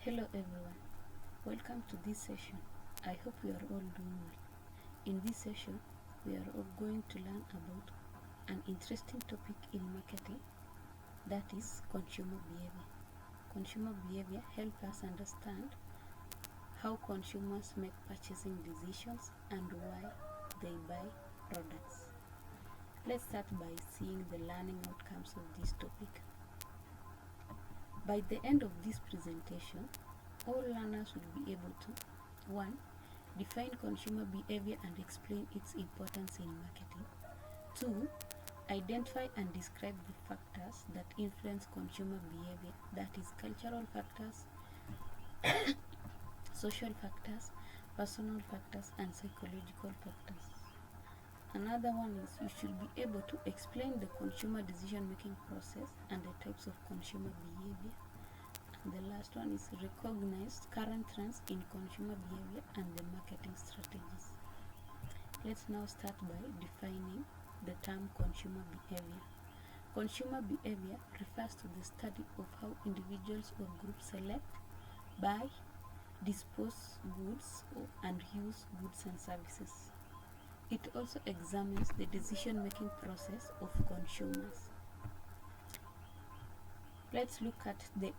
Hello everyone, welcome to this session. I hope you are all doing well. In this session, we are all going to learn about an interesting topic in marketing, that is consumer behavior. Consumer behavior helps us understand how consumers make purchasing decisions and why they buy products. Let's start by seeing the learning outcomes of this topic. By the end of this presentation, all learners will be able to 1. Define consumer behavior and explain its importance in marketing. 2. Identify and describe the factors that influence consumer behavior, that is cultural factors, social factors, personal factors, and psychological factors. Another one is you should be able to explain the consumer decision making process and the types of consumer behavior. And the last one is recognize current trends in consumer behavior and the marketing strategies. Let's now start by defining the term consumer behavior. Consumer behavior refers to the study of how individuals or groups select, buy, dispose goods, and use goods and services. It also examines the decision-making process of consumers. Let's look at the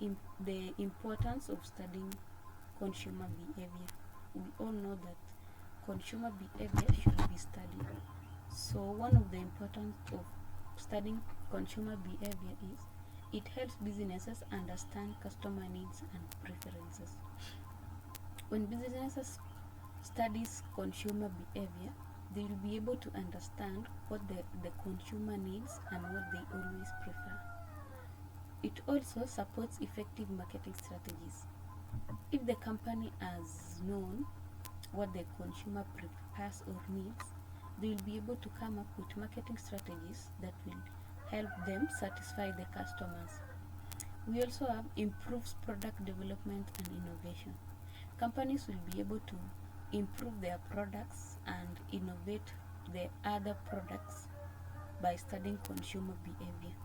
importance of studying consumer behavior. We all know that consumer behavior should be studied. So one of the importance of studying consumer behavior is it helps businesses understand customer needs and preferences. When businesses studies consumer behavior, they will be able to understand what the consumer needs and what they always prefer. It also supports effective marketing strategies. If the company has known what the consumer prefers or needs, they will be able to come up with marketing strategies that will help them satisfy the customers. We also have improves product development and innovation. Companies will be able to improve their products and innovate their other products by studying consumer behavior.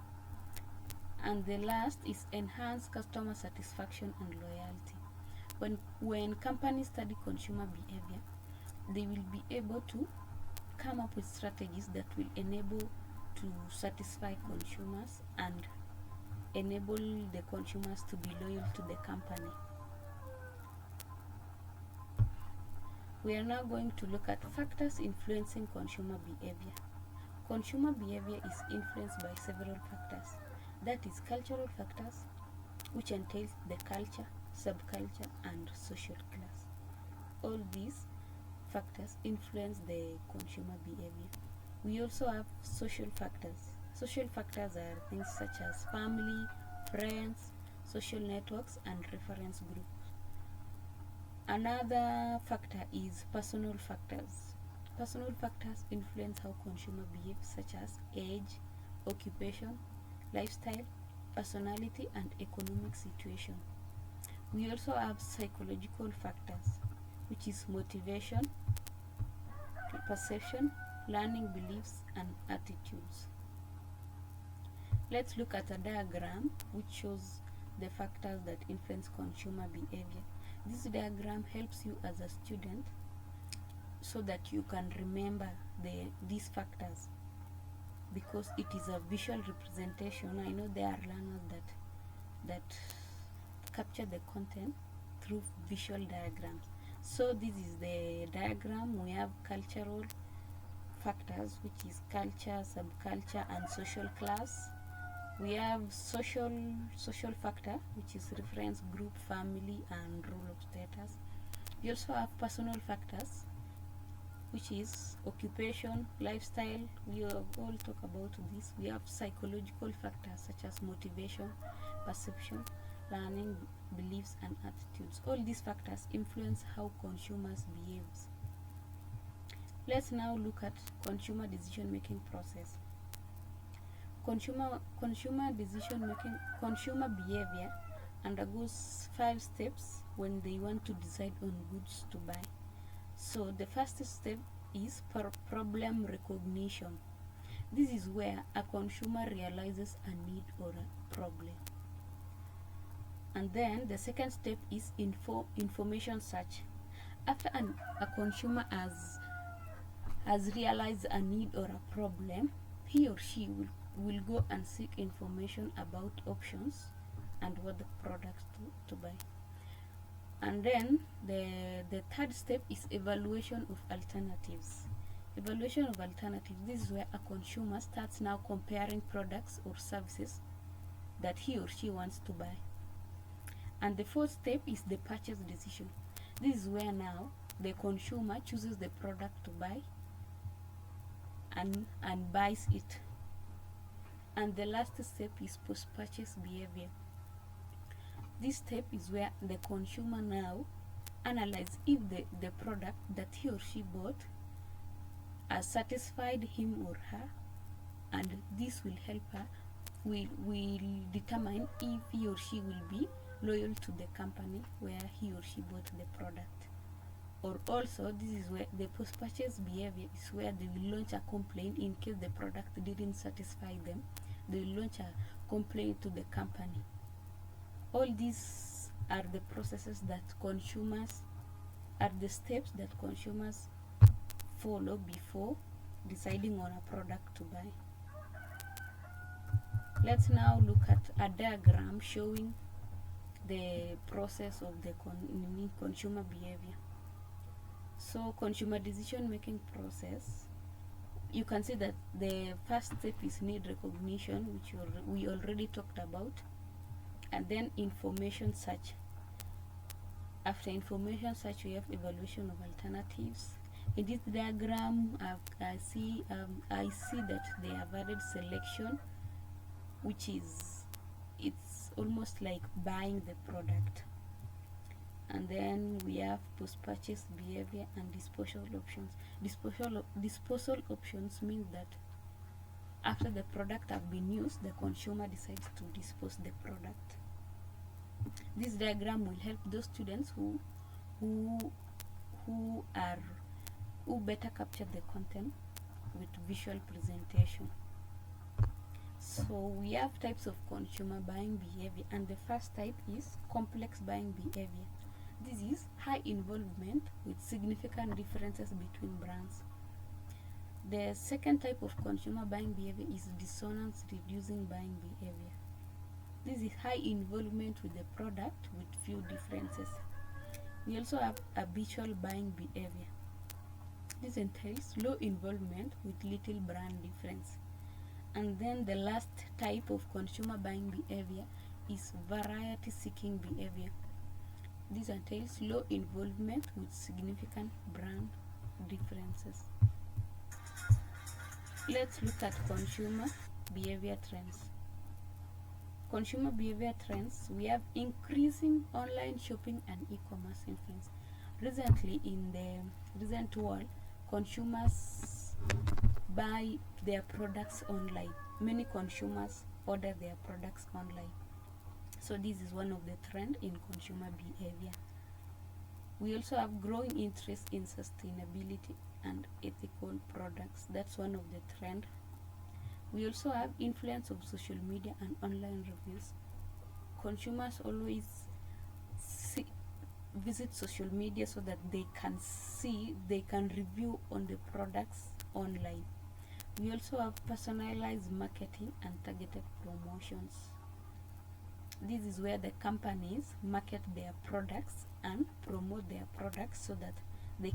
And the last is enhance customer satisfaction and loyalty. When companies study consumer behavior, they will be able to come up with strategies that will enable to satisfy consumers and enable the consumers to be loyal to the company. We are now going to look at factors influencing consumer behavior. Consumer behavior is influenced by several factors. That is cultural factors, which entails the culture, subculture, and social class. All these factors influence the consumer behavior. We also have social factors. Social factors are things such as family, friends, social networks, and reference groups. Another factor is personal factors. Personal factors influence how consumer behave, such as age, occupation, lifestyle, personality, and economic situation. We also have psychological factors, which is motivation, perception, learning beliefs, and attitudes. Let's look at a diagram which shows the factors that influence consumer behavior. This diagram helps you as a student so that you can remember these factors, because it is a visual representation. I know there are learners that capture the content through visual diagrams. So this is the diagram. We have cultural factors, which is culture, subculture, and social class. We have social factor, which is reference group, family, and role of status. We also have personal factors, which is occupation, lifestyle. We all talk about this. We have psychological factors such as motivation, perception, learning, beliefs, and attitudes. All these factors influence how consumers behave. Let's now look at consumer decision-making process. Consumer behavior undergoes 5 steps when they want to decide on goods to buy. So the first step is problem recognition. This is where a consumer realizes a need or a problem. And then the second step is information search. After a consumer has realized a need or a problem, he or she will go and seek information about options and what the products to buy. And then the third step is evaluation of alternatives. Evaluation of alternatives. This is where a consumer starts now comparing products or services that he or she wants to buy. And the fourth step is the purchase decision. This is where now the consumer chooses the product to buy and buys it. And the last step is post-purchase behavior. This step is where the consumer now analyzes if the product that he or she bought has satisfied him or her, and this will help her, will determine if he or she will be loyal to the company where he or she bought the product. Or also, this is where the post-purchase behavior is where they will launch a complaint in case the product didn't satisfy them. They will launch a complaint to the company. All these are the processes that consumers, are the steps that consumers follow before deciding on a product to buy. Let's now look at a diagram showing the process of the consumer behavior. So consumer decision making process, you can see that the first step is need recognition, which we already talked about, and then information search. After information search, we have evaluation of alternatives. In this diagram, I see that they have added selection, which is, it's almost like buying the product. And then we have post-purchase behavior and disposal options. Disposal options means that after the product have been used, the consumer decides to dispose the product. This diagram will help those students who better capture the content with visual presentation. So we have types of consumer buying behavior, and the first type is complex buying behavior. This is high involvement with significant differences between brands. The second type of consumer buying behavior is dissonance reducing buying behavior. This is high involvement with the product with few differences. We also have habitual buying behavior. This entails low involvement with little brand difference. And then the last type of consumer buying behavior is variety seeking behavior. This entails low involvement with significant brand differences. Let's look at consumer behavior trends. Consumer behavior trends, we have increasing online shopping and e-commerce influence. Recently, in the recent world, consumers buy their products online. Many consumers order their products online. So this is one of the trends in consumer behavior. We also have growing interest in sustainability and ethical products. That's one of the trends. We also have influence of social media and online reviews. Consumers always visit social media so that they can review on the products online. We also have personalized marketing and targeted promotions. This is where the companies market their products and promote their products so that the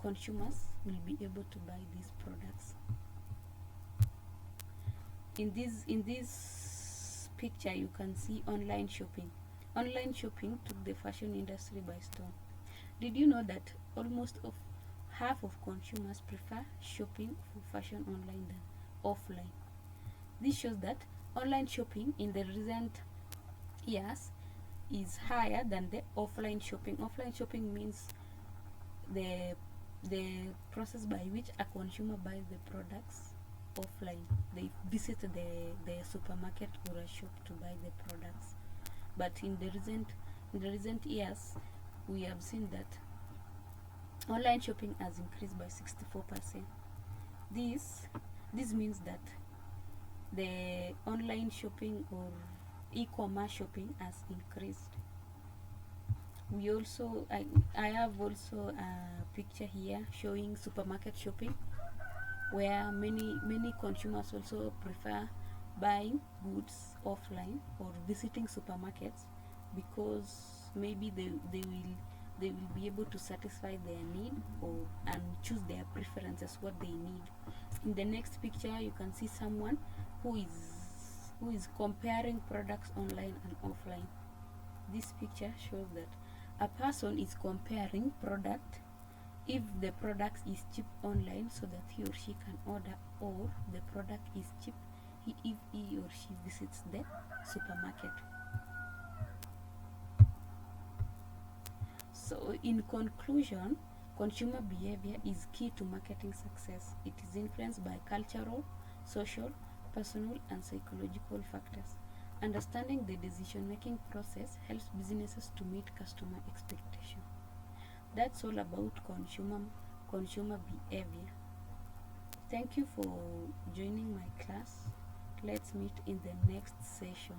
consumers will be able to buy these products. In this picture, you can see online shopping. Online shopping took the fashion industry by storm. Did you know that almost half of consumers prefer shopping for fashion online than offline? This shows that online shopping in the recent years is higher than the offline shopping. Offline shopping means the process by which a consumer buys the products offline. They visit the supermarket or a shop to buy the products. But in the recent years, we have seen that online shopping has increased by 64%. This means that the online shopping or e-commerce shopping has increased. We also I have also a picture here showing supermarket shopping, where many consumers also prefer buying goods offline or visiting supermarkets, because maybe they will be able to satisfy their need, or and choose their preferences, what they need. In the next picture you can see someone who is comparing products online and offline. This picture shows that a person is comparing product, if the product is cheap online, so that he or she can order, or the product is cheap if he or she visits the supermarket. So in conclusion, consumer behavior is key to marketing success. It is influenced by cultural, social, personal, and psychological factors. Understanding the decision-making process helps businesses to meet customer expectations. That's all about consumer behavior. Thank you for joining my class. Let's meet in the next session.